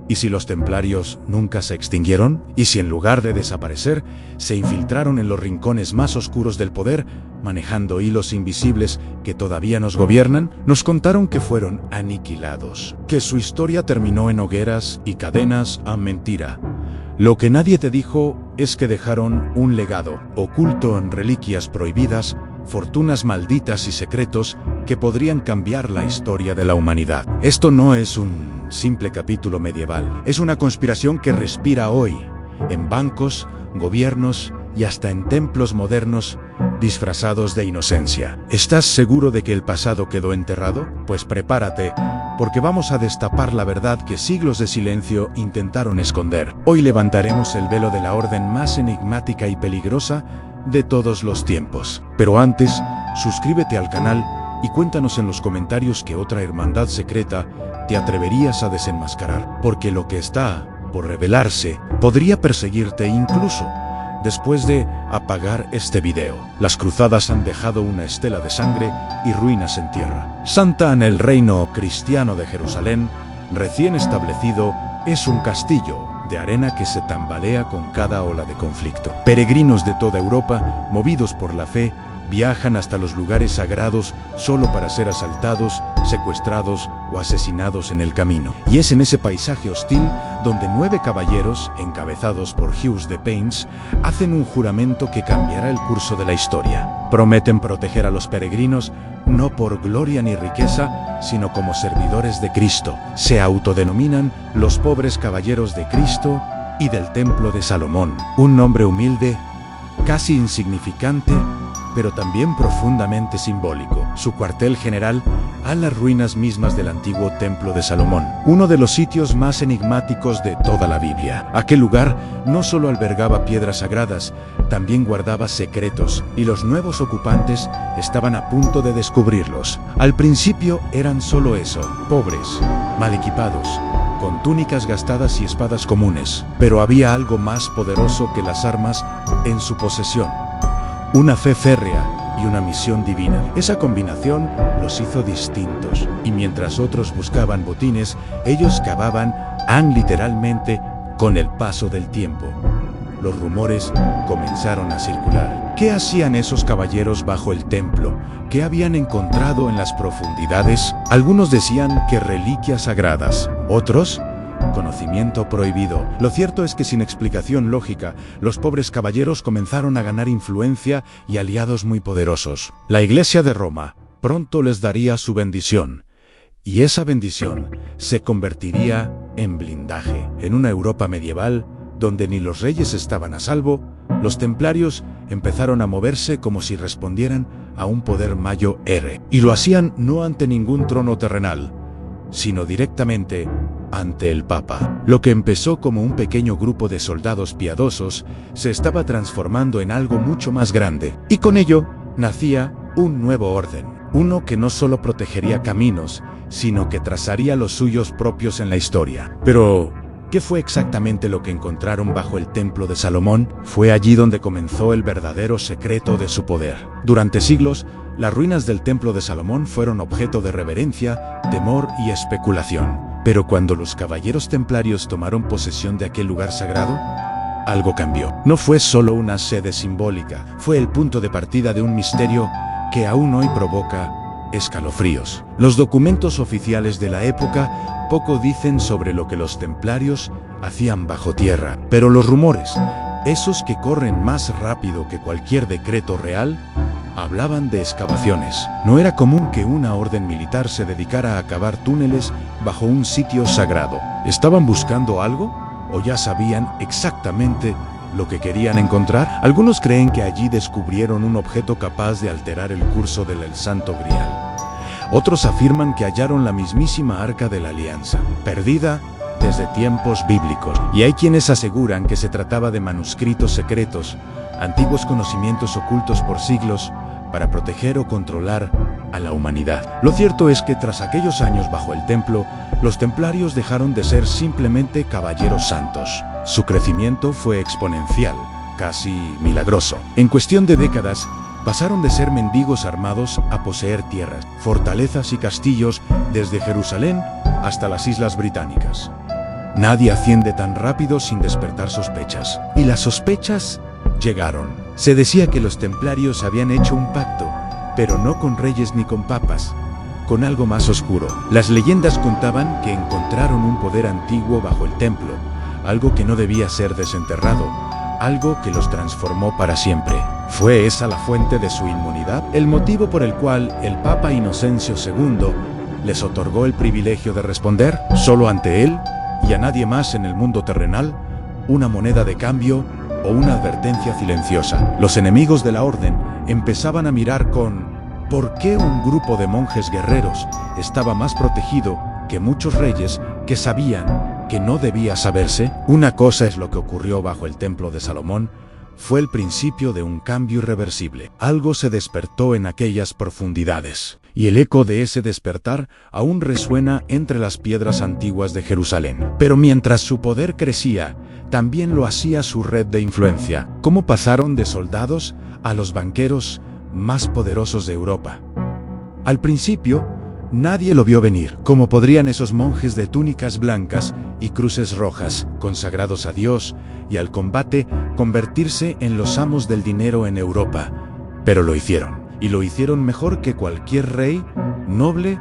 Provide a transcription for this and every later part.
¿Y si los templarios nunca se extinguieron? ¿Y si en lugar de desaparecer, se infiltraron en los rincones más oscuros del poder, manejando hilos invisibles que todavía nos gobiernan? Nos contaron que fueron aniquilados, que su historia terminó en hogueras y cadenas a mentira. Lo que nadie te dijo es que dejaron un legado, oculto en reliquias prohibidas, fortunas malditas y secretos que podrían cambiar la historia de la humanidad. Esto no es un simple capítulo medieval, es una conspiración que respira hoy, en bancos, gobiernos y hasta en templos modernos disfrazados de inocencia. ¿Estás seguro de que el pasado quedó enterrado? Pues prepárate, porque vamos a destapar la verdad que siglos de silencio intentaron esconder. Hoy levantaremos el velo de la orden más enigmática y peligrosa de todos los tiempos. Pero antes, suscríbete al canal y cuéntanos en los comentarios qué otra hermandad secreta te atreverías a desenmascarar, porque lo que está por revelarse podría perseguirte incluso después de apagar este video. Las cruzadas han dejado una estela de sangre y ruinas en tierra. Santa en el reino cristiano de Jerusalén, recién establecido, es un castillo de arena que se tambalea con cada ola de conflicto. Peregrinos de toda Europa, movidos por la fe, viajan hasta los lugares sagrados solo para ser asaltados, secuestrados o asesinados en el camino. Y es en ese paisaje hostil donde 9 caballeros, encabezados por Hughes de Paynes, hacen un juramento que cambiará el curso de la historia. Prometen proteger a los peregrinos no por gloria ni riqueza, sino como servidores de Cristo. Se autodenominan los pobres caballeros de Cristo y del Templo de Salomón. Un nombre humilde, casi insignificante, pero también profundamente simbólico. Su cuartel general a las ruinas mismas del antiguo Templo de Salomón, uno de los sitios más enigmáticos de toda la Biblia. Aquel lugar no solo albergaba piedras sagradas, también guardaba secretos, y los nuevos ocupantes estaban a punto de descubrirlos. Al principio eran solo eso, pobres, mal equipados, con túnicas gastadas y espadas comunes. Pero había algo más poderoso que las armas en su posesión: una fe férrea y una misión divina. Esa combinación los hizo distintos, y mientras otros buscaban botines, ellos cavaban literalmente con el paso del tiempo. Los rumores comenzaron a circular. ¿Qué hacían esos caballeros bajo el templo? ¿Qué habían encontrado en las profundidades? Algunos decían que reliquias sagradas, otros conocimiento prohibido. Lo cierto es que sin explicación lógica, los pobres caballeros comenzaron a ganar influencia y aliados muy poderosos. La Iglesia de Roma pronto les daría su bendición, y esa bendición se convertiría en blindaje. En una Europa medieval, donde ni los reyes estaban a salvo, los templarios empezaron a moverse como si respondieran a un poder mayor, y lo hacían no ante ningún trono terrenal, sino directamente ante el Papa. Lo que empezó como un pequeño grupo de soldados piadosos se estaba transformando en algo mucho más grande, y con ello nacía un nuevo orden, uno que no solo protegería caminos, sino que trazaría los suyos propios en la historia. Pero ¿qué fue exactamente lo que encontraron bajo el Templo de Salomón? Fue allí donde comenzó el verdadero secreto de su poder. Durante siglos, las ruinas del Templo de Salomón fueron objeto de reverencia, temor y especulación. Pero cuando los caballeros templarios tomaron posesión de aquel lugar sagrado, algo cambió. No fue solo una sede simbólica, fue el punto de partida de un misterio que aún hoy provoca escalofríos. Los documentos oficiales de la época poco dicen sobre lo que los templarios hacían bajo tierra, pero los rumores, esos que corren más rápido que cualquier decreto real, hablaban de excavaciones. No era común que una orden militar se dedicara a cavar túneles bajo un sitio sagrado. ¿Estaban buscando algo? ¿O ya sabían exactamente lo que querían encontrar? Algunos creen que allí descubrieron un objeto capaz de alterar el curso del Santo Grial. Otros afirman que hallaron la mismísima Arca de la Alianza, perdida desde tiempos bíblicos. Y hay quienes aseguran que se trataba de manuscritos secretos, antiguos conocimientos ocultos por siglos, para proteger o controlar a la humanidad. Lo cierto es que tras aquellos años bajo el templo, los templarios dejaron de ser simplemente caballeros santos. Su crecimiento fue exponencial, casi milagroso. En cuestión de décadas, pasaron de ser mendigos armados a poseer tierras, fortalezas y castillos desde Jerusalén hasta las Islas Británicas. Nadie asciende tan rápido sin despertar sospechas. Y las sospechas llegaron. Se decía que los templarios habían hecho un pacto, pero no con reyes ni con papas, con algo más oscuro. Las leyendas contaban que encontraron un poder antiguo bajo el templo, algo que no debía ser desenterrado, algo que los transformó para siempre. ¿Fue esa la fuente de su inmunidad? El motivo por el cual el Papa Inocencio II les otorgó el privilegio de responder, solo ante él y a nadie más en el mundo terrenal, una moneda de cambio o una advertencia silenciosa. Los enemigos de la orden empezaban a mirar con ¿por qué un grupo de monjes guerreros estaba más protegido que muchos reyes que sabían que no debía saberse? Una cosa es lo que ocurrió bajo el templo de Salomón. Fue el principio de un cambio irreversible. Algo se despertó en aquellas profundidades, y el eco de ese despertar aún resuena entre las piedras antiguas de Jerusalén. Pero mientras su poder crecía, también lo hacía su red de influencia. ¿Cómo pasaron de soldados a los banqueros más poderosos de Europa? Al principio, nadie lo vio venir. ¿Cómo podrían esos monjes de túnicas blancas y cruces rojas, consagrados a Dios y al combate, convertirse en los amos del dinero en Europa? Pero lo hicieron, y lo hicieron mejor que cualquier rey, noble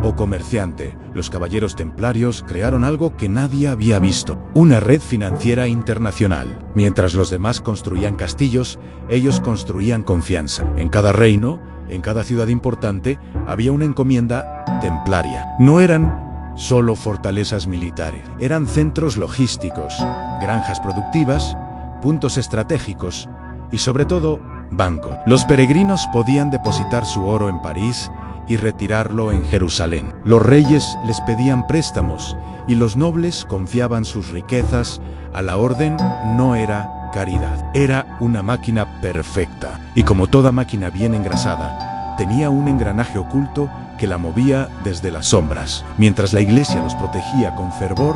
o comerciante. Los caballeros templarios crearon algo que nadie había visto: una red financiera internacional. Mientras los demás construían castillos, ellos construían confianza. En cada reino, en cada ciudad importante, había una encomienda templaria. No eran solo fortalezas militares, eran centros logísticos, granjas productivas, puntos estratégicos y sobre todo, bancos. Los peregrinos podían depositar su oro en París y retirarlo en Jerusalén. Los reyes les pedían préstamos y los nobles confiaban sus riquezas a la orden. No era caridad, era una máquina perfecta, y como toda máquina bien engrasada, tenía un engranaje oculto que la movía desde las sombras. Mientras la iglesia los protegía con fervor,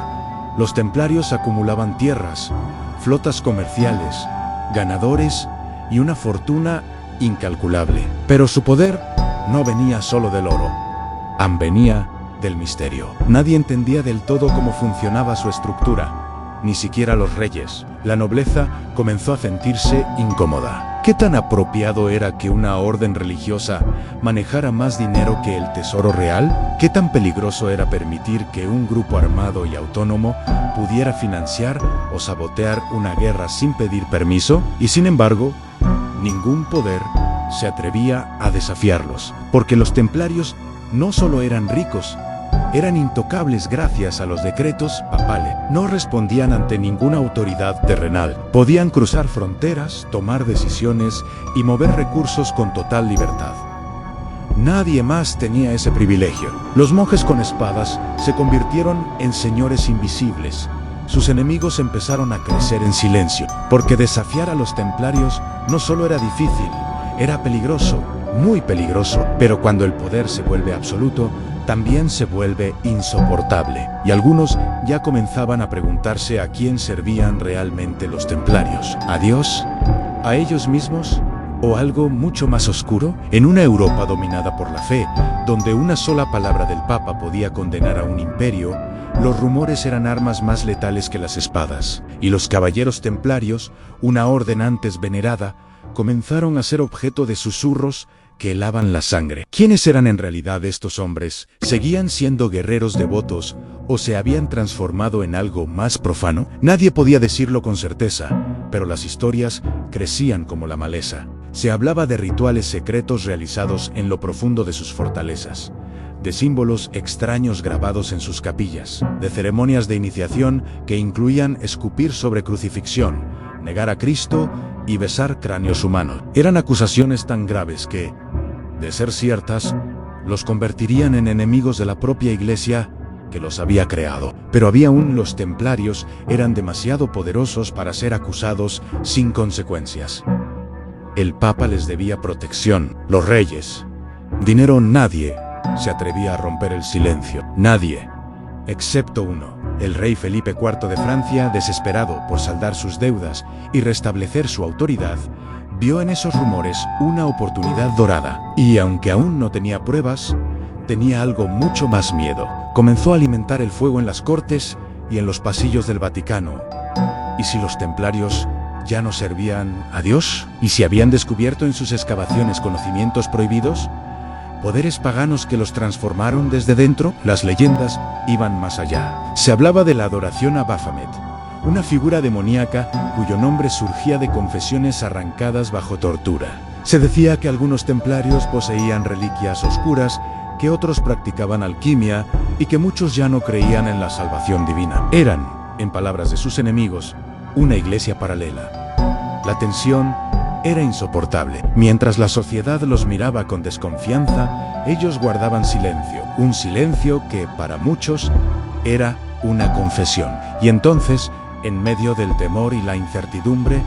los templarios acumulaban tierras, flotas comerciales, ganadores y una fortuna incalculable. Pero su poder no venía solo del oro, venía del misterio. Nadie entendía del todo cómo funcionaba su estructura, ni siquiera los reyes. La nobleza comenzó a sentirse incómoda. ¿Qué tan apropiado era que una orden religiosa manejara más dinero que el tesoro real? ¿Qué tan peligroso era permitir que un grupo armado y autónomo pudiera financiar o sabotear una guerra sin pedir permiso? Y sin embargo, ningún poder se atrevía a desafiarlos, porque los templarios no solo eran ricos, eran intocables gracias a los decretos papales. No respondían ante ninguna autoridad terrenal. Podían cruzar fronteras, tomar decisiones y mover recursos con total libertad. Nadie más tenía ese privilegio. Los monjes con espadas se convirtieron en señores invisibles. Sus enemigos empezaron a crecer en silencio, porque desafiar a los templarios no solo era difícil, era peligroso, muy peligroso. Pero cuando el poder se vuelve absoluto, también se vuelve insoportable. Y algunos ya comenzaban a preguntarse a quién servían realmente los templarios. ¿A Dios? ¿A ellos mismos? ¿O algo mucho más oscuro? En una Europa dominada por la fe, donde una sola palabra del Papa podía condenar a un imperio, los rumores eran armas más letales que las espadas. Y los caballeros templarios, una orden antes venerada, comenzaron a ser objeto de susurros que helaban la sangre. ¿Quiénes eran en realidad estos hombres? ¿Seguían siendo guerreros devotos o se habían transformado en algo más profano? Nadie podía decirlo con certeza, pero las historias crecían como la maleza. Se hablaba de rituales secretos realizados en lo profundo de sus fortalezas, de símbolos extraños grabados en sus capillas, de ceremonias de iniciación que incluían escupir sobre crucifixión, negar a Cristo y besar cráneos humanos. Eran acusaciones tan graves que, de ser ciertas, los convertirían en enemigos de la propia iglesia que los había creado. Pero había aún los templarios, eran demasiado poderosos para ser acusados sin consecuencias. El Papa les debía protección, los reyes, dinero. Nadie se atrevía a romper el silencio. Nadie, excepto uno. El rey Felipe IV de Francia, desesperado por saldar sus deudas y restablecer su autoridad, vio en esos rumores una oportunidad dorada. Y aunque aún no tenía pruebas, tenía algo mucho más: miedo. Comenzó a alimentar el fuego en las cortes y en los pasillos del Vaticano. ¿Y si los templarios ya no servían a Dios? ¿Y si habían descubierto en sus excavaciones conocimientos prohibidos? ¿Poderes paganos que los transformaron desde dentro? Las leyendas iban más allá. Se hablaba de la adoración a Baphomet, una figura demoníaca cuyo nombre surgía de confesiones arrancadas bajo tortura. Se decía que algunos templarios poseían reliquias oscuras, que otros practicaban alquimia y que muchos ya no creían en la salvación divina. Eran, en palabras de sus enemigos, una iglesia paralela. La tensión era insoportable. Mientras la sociedad los miraba con desconfianza, ellos guardaban silencio. Un silencio que, para muchos, era una confesión. Y entonces, en medio del temor y la incertidumbre,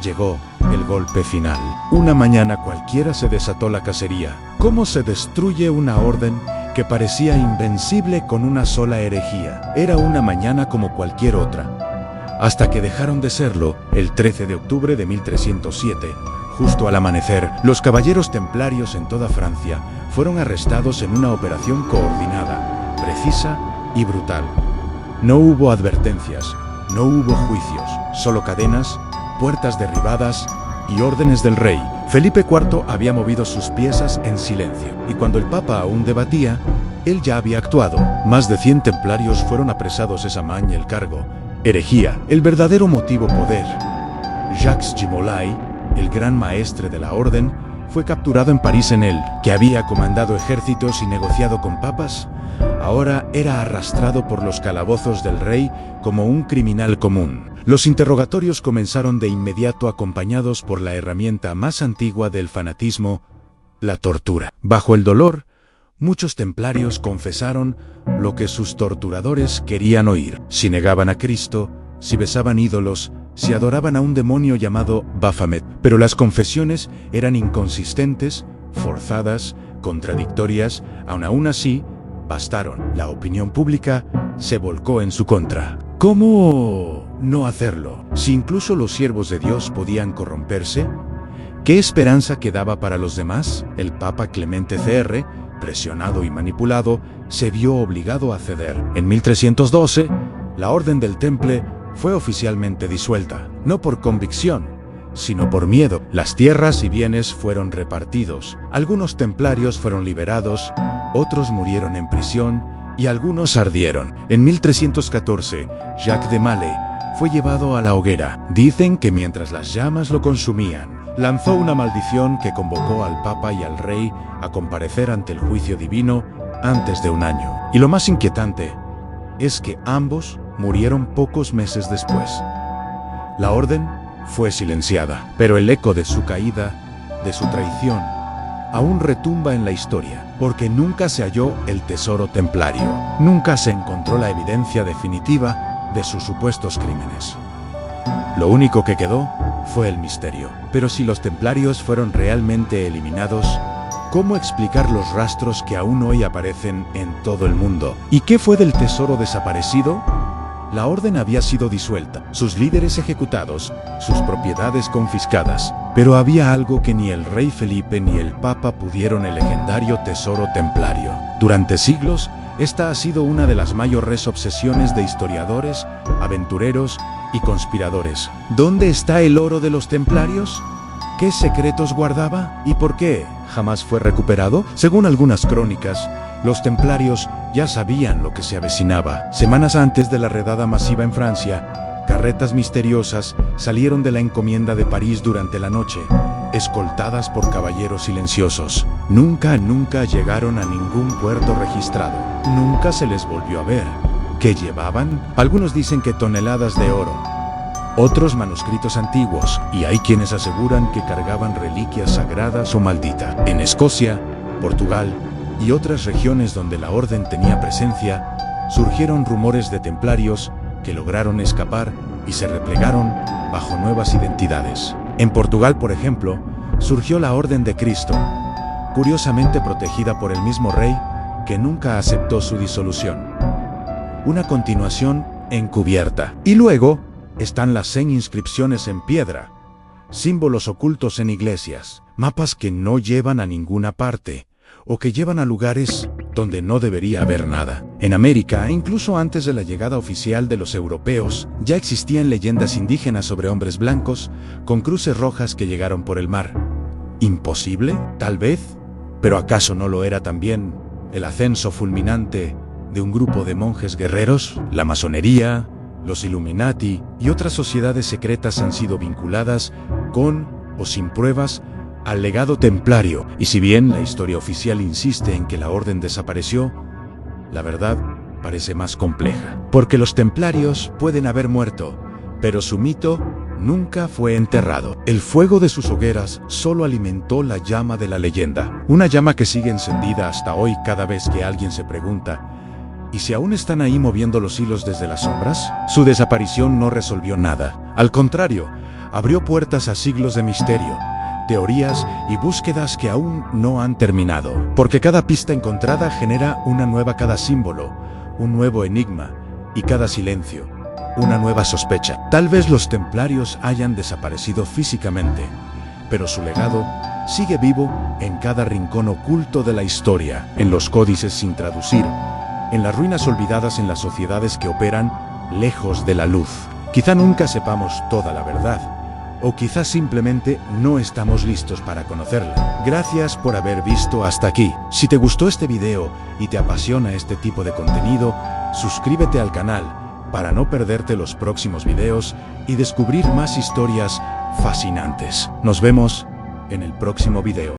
llegó el golpe final. Una mañana cualquiera se desató la cacería. ¿Cómo se destruye una orden que parecía invencible con una sola herejía? Era una mañana como cualquier otra, hasta que dejaron de serlo el 13 de octubre de 1307. Justo al amanecer, los caballeros templarios en toda Francia fueron arrestados en una operación coordinada, precisa y brutal. No hubo advertencias, no hubo juicios, solo cadenas, puertas derribadas y órdenes del rey. Felipe IV había movido sus piezas en silencio, y cuando el Papa aún debatía, él ya había actuado. Más de 100 templarios fueron apresados esa mañana. El cargo: herejía. El verdadero motivo: poder. Jacques Gimolay, el gran maestre de la orden, fue capturado en París. En él, que había comandado ejércitos y negociado con papas, ahora era arrastrado por los calabozos del rey como un criminal común. Los interrogatorios comenzaron de inmediato, acompañados por la herramienta más antigua del fanatismo, la tortura. Bajo el dolor, muchos templarios confesaron lo que sus torturadores querían oír. Si negaban a Cristo, si besaban ídolos, si adoraban a un demonio llamado Baphomet. Pero las confesiones eran inconsistentes, forzadas, contradictorias. Aún así, bastaron. La opinión pública se volcó en su contra. ¿Cómo no hacerlo? Si incluso los siervos de Dios podían corromperse, ¿qué esperanza quedaba para los demás? El Papa Clemente CR, presionado y manipulado, se vio obligado a ceder. En 1312, la Orden del Temple fue oficialmente disuelta, no por convicción, sino por miedo. Las tierras y bienes fueron repartidos. Algunos templarios fueron liberados, otros murieron en prisión y algunos ardieron. En 1314, Jacques de Molay fue llevado a la hoguera. Dicen que mientras las llamas lo consumían, lanzó una maldición que convocó al Papa y al Rey a comparecer ante el juicio divino antes de un año. Y lo más inquietante es que ambos murieron pocos meses después. La orden fue silenciada, pero el eco de su caída, de su traición, aún retumba en la historia, porque nunca se halló el tesoro templario. Nunca se encontró la evidencia definitiva de sus supuestos crímenes. Lo único que quedó fue el misterio. Pero si los templarios fueron realmente eliminados, ¿cómo explicar los rastros que aún hoy aparecen en todo el mundo? ¿Y qué fue del tesoro desaparecido? La orden había sido disuelta, sus líderes ejecutados, sus propiedades confiscadas. Pero había algo que ni el rey Felipe ni el Papa pudieron: el legendario tesoro templario. Durante siglos, esta ha sido una de las mayores obsesiones de historiadores, aventureros y conspiradores. ¿Dónde está el oro de los templarios? ¿Qué secretos guardaba? ¿Y por qué jamás fue recuperado? Según algunas crónicas, los templarios ya sabían lo que se avecinaba. Semanas antes de la redada masiva en Francia, carretas misteriosas salieron de la encomienda de París durante la noche, escoltadas por caballeros silenciosos. Nunca llegaron a ningún puerto registrado. Nunca se les volvió a ver. ¿Qué llevaban? Algunos dicen que toneladas de oro, otros manuscritos antiguos, y hay quienes aseguran que cargaban reliquias sagradas o malditas. En Escocia, Portugal y otras regiones donde la orden tenía presencia, surgieron rumores de templarios que lograron escapar y se replegaron bajo nuevas identidades. En Portugal, por ejemplo, surgió la Orden de Cristo, curiosamente protegida por el mismo rey, que nunca aceptó su disolución. Una continuación encubierta. Y luego están las 100 inscripciones en piedra, símbolos ocultos en iglesias, mapas que no llevan a ninguna parte, o que llevan a lugares donde no debería haber nada. En América, incluso antes de la llegada oficial de los europeos, ya existían leyendas indígenas sobre hombres blancos con cruces rojas que llegaron por el mar. ¿Imposible? Tal vez. ¿Pero acaso no lo era también el ascenso fulminante de un grupo de monjes guerreros? La masonería, los Illuminati y otras sociedades secretas han sido vinculadas, con o sin pruebas, al legado templario. Y si bien la historia oficial insiste en que la orden desapareció, la verdad parece más compleja. Porque los templarios pueden haber muerto, pero su mito nunca fue enterrado. El fuego de sus hogueras solo alimentó la llama de la leyenda. Una llama que sigue encendida hasta hoy cada vez que alguien se pregunta: ¿y si aún están ahí moviendo los hilos desde las sombras? Su desaparición no resolvió nada. Al contrario, abrió puertas a siglos de misterio, teorías y búsquedas que aún no han terminado. Porque cada pista encontrada genera cada símbolo, un nuevo enigma, y cada silencio, una nueva sospecha. Tal vez los templarios hayan desaparecido físicamente, pero su legado sigue vivo en cada rincón oculto de la historia, en los códices sin traducir, en las ruinas olvidadas en las sociedades que operan lejos de la luz. Quizá nunca sepamos toda la verdad, o quizás simplemente no estamos listos para conocerla. Gracias por haber visto hasta aquí. Si te gustó este video y te apasiona este tipo de contenido, suscríbete al canal para no perderte los próximos videos y descubrir más historias fascinantes. Nos vemos en el próximo video.